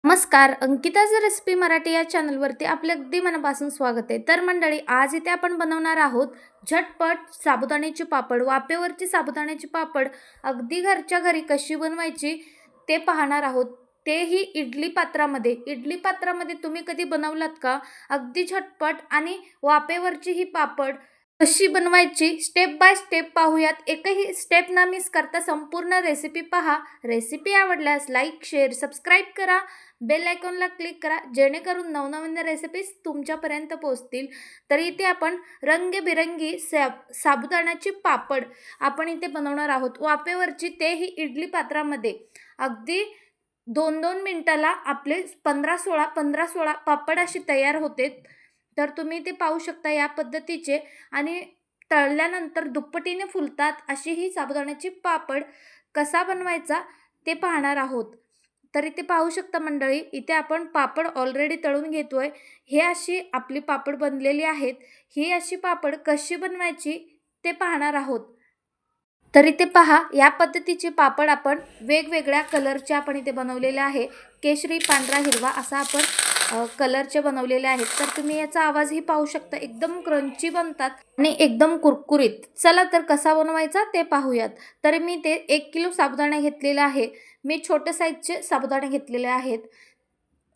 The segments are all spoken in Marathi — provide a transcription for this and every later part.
नमस्कार, अंकिताज रेसिपी मराठी या चॅनलवरती आपले अगदी मनापासून स्वागत आहे. तर मंडळी, आज इथे आपण बनवणार आहोत झटपट साबुदाण्याचे पापड. वाफेवरची साबुदाण्याची पापड अगदी घरच्या घरी कशी बनवायची ते पाहणार आहोत. तेही इडली पात्रामध्ये. इडली पात्रामध्ये तुम्ही कधी बनवलात का? अगदी झटपट आणि वाफेवरची ही पापड कशी बनवायची स्टेप बाय स्टेप पाहूयात. एकही स्टेप न मिस करता संपूर्ण रेसिपी पहा. रेसिपी आवडल्यास लाईक, शेअर, सबस्क्राईब करा. बेल आयकॉनला क्लिक करा, जेणेकरून नवनवीन रेसिपीज तुमच्यापर्यंत पोहोचतील. तर इथे आपण रंगीबेरंगी साबुदाण्याची पापड आपण इथे बनवणार आहोत. वाफेवरची, तेही इडली पात्रामध्ये. अगदी 2-2 मिनिटाला आपले 15-16 पापड अशी तयार होते. तर तुम्ही ते पाहू शकता या पद्धतीचे. आणि तळल्यानंतर दुप्पटीने फुलतात अशी ही साबुदाण्याची पापड. कसा बनवायचा ते पाहणार आहोत. तर इथे पाहू शकता मंडळी, इथे आपण पापड ऑलरेडी तळून घेतोय. हे अशी आपली पापड बनलेली आहेत. ही अशी पापड कशी बनवायची ते पाहणार आहोत. तर इथे पहा, या पद्धतीचे पापड आपण वेगवेगळ्या कलरचे आपण इथे बनवलेले आहे. केशरी, पांढरा, हिरवा असा आपण कलरचे बनवलेले आहेत. तर तुम्ही याचा आवाजही पाहू शकता. एकदम क्रंची बनतात आणि एकदम कुरकुरीत. चला तर कसा बनवायचा ते पाहूयात. तर मी ते 1 किलो साबुदाणा घेतलेला आहे. मी छोट्या साईजचे साबुदाणे घेतलेले आहेत.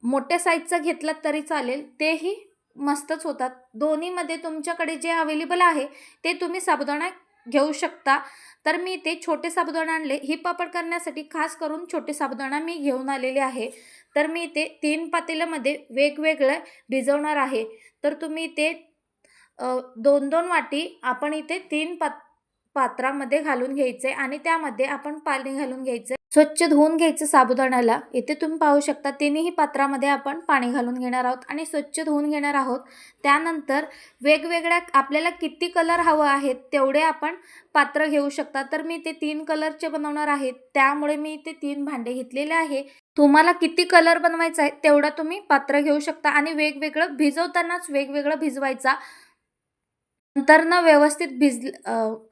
मोठ्या साईजचा घेतला तरी चालेल, तेही मस्तच होतात. दोन्हीमध्ये तुमच्याकडे जे अवेलेबल आहे ते तुम्ही साबुदाणा घेऊ शकता. तर मी ते छोटे साबुदाणे आणले. ही पापड करण्यासाठी खास करून छोटे साबुदाणा मी घेऊन आलेले आहे. तर मी ते 3 पातेल्यामध्ये वेगवेगळे भिजवणार आहे. तर तुम्ही ते 2-2 वाटी आपण इथे 3 पात्रामध्ये घालून घ्यायचे आणि त्यामध्ये आपण पाणी घालून घ्यायचे. स्वच्छ धुवून घ्यायचं साबुदाण्याला. इथे तुम्ही पाहू शकता तिन्ही पात्रामध्ये आपण पाणी घालून घेणार आहोत आणि स्वच्छ धुवून घेणार आहोत. त्यानंतर वेगवेगळ्या आपल्याला किती कलर हवं आहे तेवढे आपण पात्र घेऊ शकता. तर मी ते 3 कलरचे बनवणार आहे, त्यामुळे मी ते 3 भांडे घेतलेले आहे. तुम्हाला किती कलर बनवायचा आहे तेवढा तुम्ही पात्र घेऊ शकता आणि वेगवेगळं भिजवतानाच वेगवेगळं भिजवायचा. नंतर ना व्यवस्थित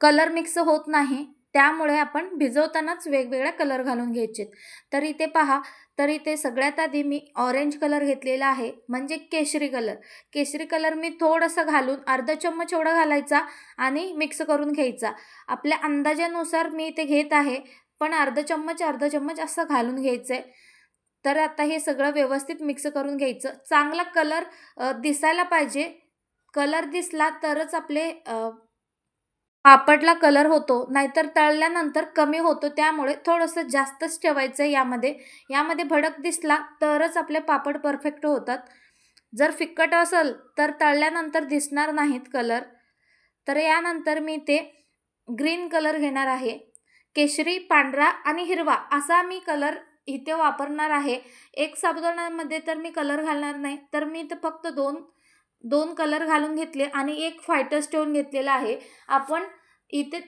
कलर मिक्स होत नाही, त्यामुळे आपण भिजवतानाच वेगवेगळ्या कलर घालून घ्यायचे. तर इथे पहा, तर इथे सगळ्यात आधी मी ऑरेंज कलर घेतलेला आहे, म्हणजे केशरी कलर. केशरी कलर मी थोडंसं घालून अर्धा चम्मच एवढा घालायचा आणि मिक्स करून घ्यायचा. आपल्या अंदाजानुसार मी इथे घेत आहे, पण अर्धा चम्मच असं घालून घ्यायचं आहे. तर आता हे सगळं व्यवस्थित मिक्स करून घ्यायचं. चांगला कलर दिसायला पाहिजे. कलर दिसला तरच आपले पापडला कलर होतो, नाहीतर तळल्यानंतर कमी होतो. त्यामुळे थोडंसं जास्तच ठेवायचं आहे यामध्ये. यामध्ये भडक दिसला तरच आपले पापड परफेक्ट होतात. जर फिक्कट असेल तर तळल्यानंतर दिसणार नाहीत कलर. तर यानंतर मी ते ग्रीन कलर घेणार आहे. केशरी, पांढरा आणि हिरवा असा मी कलर इथे वापरणार आहे. एक साबुदाण्यामध्ये तर मी कलर घालणार नाही. तर मी इथे फक्त 2 कलर घालून घेतले आणि एक फायटर स्टोन घेतलेला आहे. आपण इथे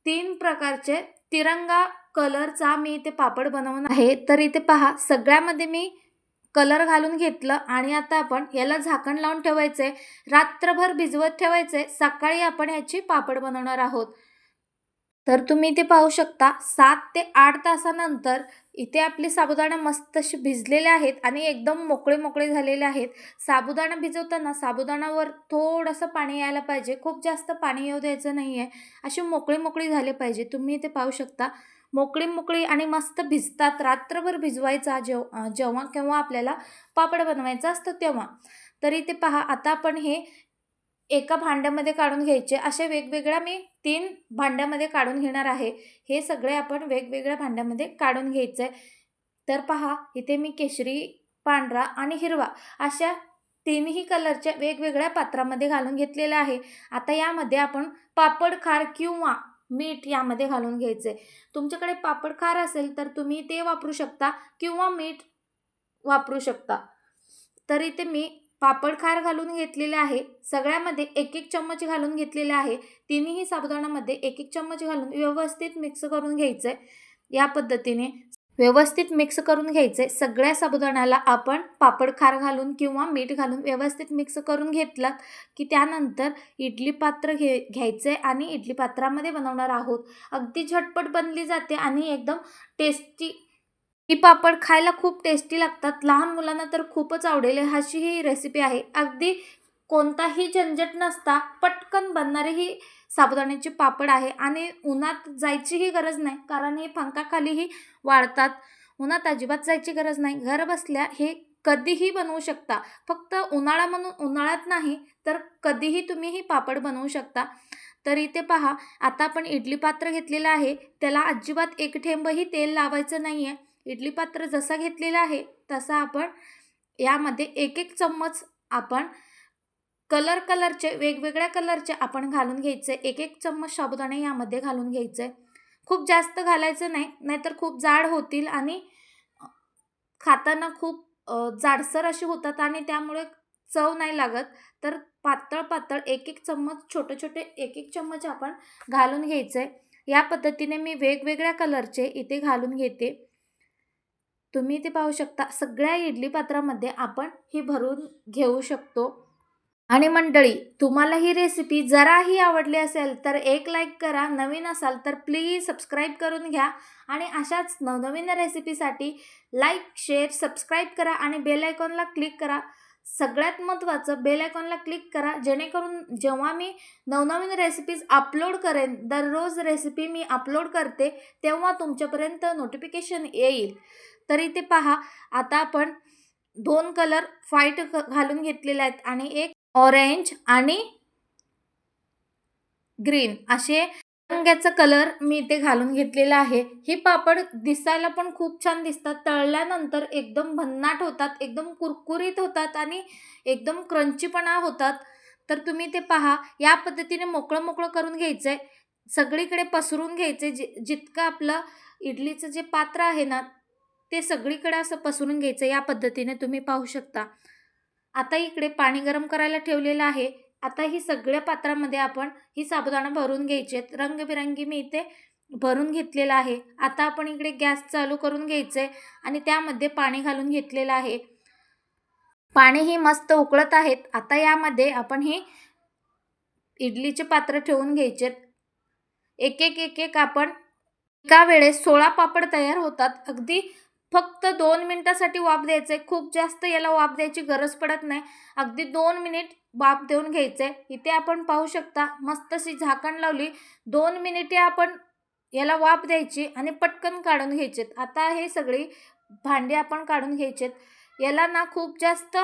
3 प्रकारचे तिरंगा कलरचा मी इथे पापड बनवणार आहे. तर इथे पहा, सगळ्यामध्ये मी कलर घालून घेतलं आणि आता आपण याला झाकण लावून ठेवायचे. रात्रभर भिजवत ठेवायचे. सकाळी आपण याची पापड बनवणार आहोत. तर तुम्ही इथे पाहू शकता 7 ते 8 तासानंतर इथे आपले साबुदाणा मस्त असे भिजलेले आहेत आणि एकदम मोकळे झालेले आहेत. साबुदाणा भिजवताना साबुदाण्यावर थोडंसं पाणी यायला पाहिजे. खूप जास्त पाणी येऊ द्यायचं नाही आहे. अशी मोकळी झाले पाहिजे. तुम्ही इथे पाहू शकता मोकळी आणि मस्त भिजतात. रात्रभर भिजवायचा जेव्हा केव्हा आपल्याला पापड बनवायचा असतो तेव्हा. तर इथे पहा, आता आपण हे एका भांड्यामध्ये काढून घ्यायचे. असे वेगवेगळ्या मी 3 भांड्यामध्ये काढून घेणार आहे. हे सगळे आपण वेगवेगळ्या भांड्यामध्ये काढून घ्यायचं आहे. तर पहा, इथे मी केशरी, पांढरा आणि हिरवा अशा 3ही कलरच्या वेगवेगळ्या पात्रामध्ये घालून घेतलेलं आहे. आता यामध्ये आपण पापड खार किंवा मीठ यामध्ये घालून घ्यायचे. तुमच्याकडे पापड खार असेल तर तुम्ही ते वापरू शकता किंवा मीठ वापरू शकता. तर इथे मी पापड खार घालून घेतलेले आहे. सगळ्यामध्ये 1-1 चम्मच घालून घेतलेले आहे. तिन्ही साबुदाण्यामध्ये 1-1 चम्मच घालून व्यवस्थित मिक्स करून घ्यायचं आहे. या पद्धतीने व्यवस्थित मिक्स करून घ्यायचे. सगळ्या साबुदाण्याला आपण पापड खार घालून किंवा मीठ घालून व्यवस्थित मिक्स करून घेतलात की त्यानंतर इडली पात्र घ्यायचे आणि इडली पात्रामध्ये बनवणार आहोत. अगदी झटपट बनली जाते आणि एकदम टेस्टी ही पापड खायला खूप टेस्टी लागतात. लहान मुलांना तर खूपच आवडेल अशी ही रेसिपी आहे. अगदी कोणताही झंझट नसता पटकन बनणारी ही साबुदाण्याचे पापड आहे आणि उन्हात जायचीही गरज नाही, कारण हे पंखाखालीही वाळतात. उन्हात अजिबात जायची गरज नाही. घरबसल्या हे कधीही बनवू शकता. फक्त उन्हाळा म्हणून उन्हाळ्यात नाही, तर कधीही तुम्ही ही पापड बनवू शकता. तर इथे पहा, आता आपण इडली पात्र घेतलेलं आहे. त्याला अजिबात एक थेंबही तेल लावायचं नाही आहे. इडली पात्र जसा घेतलेला आहे तसा आपण यामध्ये एक एक चम्मच आपण कलरचे वेगवेगळ्या कलरचे आपण घालून घ्यायचे. एक एक चम्मच साबुदाणे यामध्ये घालून घ्यायचे. खूप जास्त घालायचं नाही, नाहीतर खूप जाड होतील आणि खाताना खूप जाडसर असे होतात आणि त्यामुळे चव नाही लागत. तर पातळ एक एक चम्मच छोटे एक एक चम्मच आपण घालून घ्यायचे. या पद्धतीने मी वेगवेगळ्या कलरचे इथे घालून घेते. तुम्ही इथे पाहू शकता, सगळ्या इडली पात्रामध्ये आपण ही भरून घेऊ शकतो. आणि मंडळी, तुम्हाला ही रेसिपी जराही आवडली असेल तर एक लाईक करा. नवीन असाल तर प्लीज सबस्क्राईब करून घ्या आणि अशाच नवनवीन रेसिपीसाठी लाईक, शेअर, सबस्क्राईब करा आणि बेल आयकॉनला क्लिक करा. सगळ्यात महत्त्वाचं, बेल आयकॉनला क्लिक करा, जेणेकरून जेव्हा मी नवनवीन रेसिपीज अपलोड करेन, दररोज रेसिपी मी अपलोड करते, तेव्हा तुमच्यापर्यंत नोटिफिकेशन येईल. तर इथे पहा, आता आपण 2 कलर व्हाईट घालून घेतलेले आहेत आणि एक ऑरेंज आणि ग्रीन असे रंगाचा कलर मी इथे घालून घेतलेला आहे. हे पापड दिसायला पण खूप छान दिसतात. तळल्यानंतर एकदम भन्नाट होतात, एकदम कुरकुरीत होतात आणि एकदम क्रंचीपणा होतात. तर तुम्ही ते पहा, या पद्धतीने मोकळं करून घ्यायचंय. सगळीकडे पसरून घ्यायचे. जितकं आपलं इडलीचं जे पात्र आहे ना, ते सगळीकडे असं पसरून घ्यायचं. या पद्धतीने तुम्ही पाहू शकता. आता इकडे पाणी गरम करायला ठेवलेलं आहे. आता ही सगळ्या पात्रामध्ये आपण ही साबुदाणा भरून घ्यायचे. रंगबिरंगी मी इथे भरून घेतलेला आहे. आता आपण इकडे गॅस चालू करून घ्यायचे आणि त्यामध्ये पाणी घालून घेतलेलं आहे. पाणी ही मस्त उकळत आहेत. आता यामध्ये आपण ही इडलीचे पात्र ठेवून घ्यायचे. एक एक आपण एका वेळेस 16 पापड तयार होतात. अगदी फक्त 2 मिनिटासाठी वाफ द्यायचे. खूप जास्त याला वाफ द्यायची गरज पडत नाही. अगदी 2 मिनिट वाफ देऊन घ्यायचे. इथे आपण पाहू शकता, मस्त अशी झाकण लावली. 2 मिनिटे आपण याला वाफ द्यायची आणि पटकन काढून घ्यायचे. आता हे सगळी भांडी आपण काढून घ्यायचे. याला ना खूप जास्त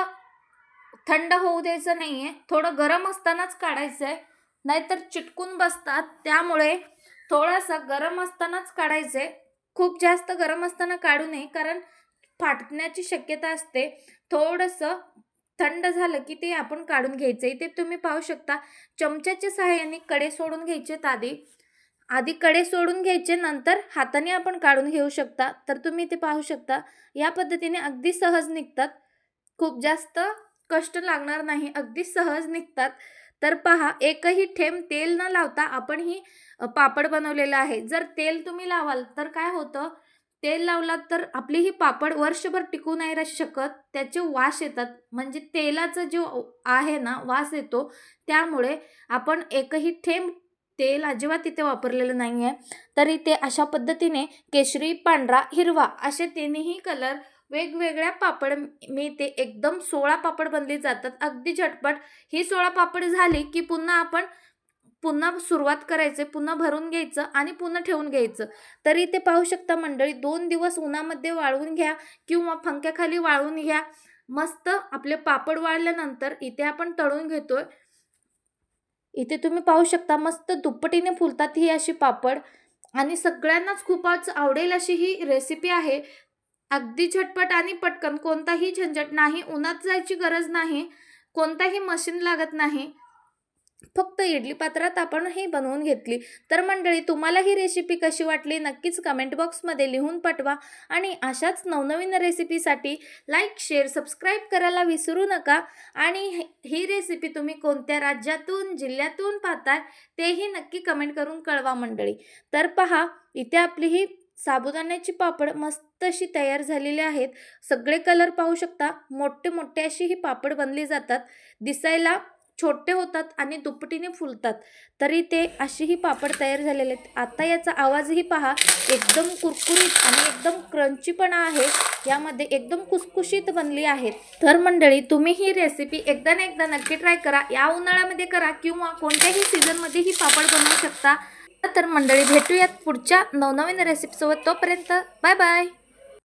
थंड होऊ द्यायचं नाही आहे. थोडं गरम असतानाच काढायचं आहे, नाहीतर चिटकून बसतात. त्यामुळे थोडंसं गरम असतानाच काढायचं आहे. खूप जास्त गरम असताना काढू नये, कारण फाटण्याची शक्यता असते. थोडंसं थंड झालं की ते आपण काढून घ्यायचं. इथे तुम्ही पाहू शकता, चमच्याच्या सहाय्याने कडे सोडून घ्यायचेत आधी कडे सोडून घ्यायचे, नंतर हाताने आपण काढून घेऊ शकता. तर तुम्ही इथे पाहू शकता, या पद्धतीने अगदी सहज निघतात. खूप जास्त कष्ट लागणार नाही, अगदी सहज निघतात. तर पहा, एकही थेंब तेल न लावता आपण ही पापड बनवलेला आहे. जर तेल तुम्ही लावाल तर काय होतं, तेल लावलात तर आपली ही पापड वर्षभर टिकू नाही शकत. त्याचे वास येतात, म्हणजे तेलाचा जो आहे ना वास येतो. त्यामुळे आपण एकही थेंब तेल अजिबात तिथे वापरलेलं नाही आहे. तर इथे अशा पद्धतीने केशरी, पांढरा, हिरवा असे तिन्ही कलर वेगवेगळ्या पापड मी ते एकदम 16 पापड बनले जातात अगदी झटपट. ही 16 पापड झाली की पुन्हा सुरुवात करायचे, पुन्हा भरून घ्यायचं आणि पुन्हा ठेवून घ्यायचं. तर इथे पाहू शकता मंडळी, 2 दिवस उन्हामध्ये वाळवून घ्या किंवा पंख्याखाली वाळवून घ्या. मस्त आपले पापड वाळल्यानंतर इथे आपण तळून घेतोय. इथे तुम्ही पाहू शकता, मस्त दुप्पटीने फुलतात ही अशी पापड आणि सगळ्यांनाच खूपच आवडेल अशी ही रेसिपी आहे. अगदी झटपट आणि पटकन, कोणताही झंझट नाही, उन्हात जायची गरज नाही, कोणताही मशीन लागत नाही. फक्त इडली पात्रात आपण ही बनवून घेतली. तर मंडळी, तुम्हाला ही रेसिपी कशी वाटली नक्कीच कमेंट बॉक्समध्ये लिहून पाठवा आणि अशाच नवनवीन रेसिपीसाठी लाईक, शेअर, सबस्क्राईब करायला विसरू नका. आणि ही रेसिपी तुम्ही कोणत्या राज्यातून, जिल्ह्यातून पाहताय तेही नक्की कमेंट करून कळवा मंडळी. तर पहा, इथे आपली ही साबुदाण्याची पापड मस्त अशी तयार झालेली आहेत. सगळे कलर पाहू शकता, मोठे अशी ही पापड बनली जातात. दिसायला छोटे होतात आणि दुपटीने फुलतात. तरी ते अशी पापड तयार झालेले आहेत. आता याचा आवाजही पहा, एकदम कुरकुरीत आणि एकदम क्रंचीपणा आहे. यामध्ये एकदम खुसखुशीत बनली आहेत. तर मंडळी, तुम्ही ही रेसिपी एकदा ना एकदा नक्की ट्राय करा. या उन्हाळ्यामध्ये करा किंवा कोणत्याही सीझनमध्ये ही पापड बनवू शकता. तर मंडळी, भेटूयात पुढच्या नवनवीन रेसिपीसोबत. तोपर्यंत बाय बाय.